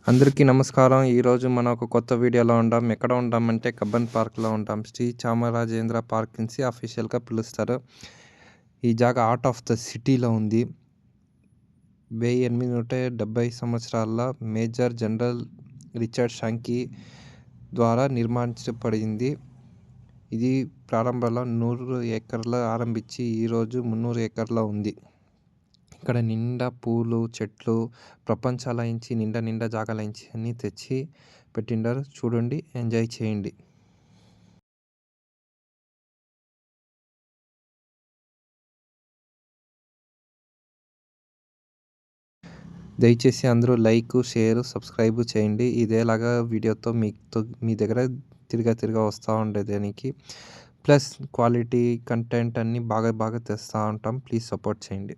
అందరికీ నమస్కారం. ఈరోజు మనం ఒక కొత్త వీడియోలో ఉంటాం. ఎక్కడ ఉంటామంటే కబ్బన్ పార్క్‌లో ఉంటాం. శ్రీ చామరాజేంద్ర పార్క్ నుంచి అఫీషియల్‌గా పిలుస్తారు. ఈ జాగా హార్ట్ ఆఫ్ ద సిటీలో ఉంది. 1870 సంవత్సరాల్లో మేజర్ జనరల్ రిచర్డ్ షాంకీ ద్వారా నిర్మించబడింది. ఇది ప్రారంభంలో 100 ఎకర్లో ఆరంభించి ఈరోజు 300 ఎకర్లో ఉంది. ఇక్కడ నిండా పూలు, చెట్లు ప్రపంచాలయించి నిండా జాగాలయించి అన్నీ తెచ్చి పెట్టిండారు. చూడండి, ఎంజాయ్ చేయండి. దయచేసి అందరూ లైక్, షేర్, సబ్స్క్రైబ్ చేయండి. ఇదేలాగా వీడియోతో మీ దగ్గర తిరిగా వస్తూ ఉండేదానికి. ప్లస్ క్వాలిటీ కంటెంట్ అన్నీ బాగా తెస్తూ ఉంటాం. ప్లీజ్ సపోర్ట్ చేయండి.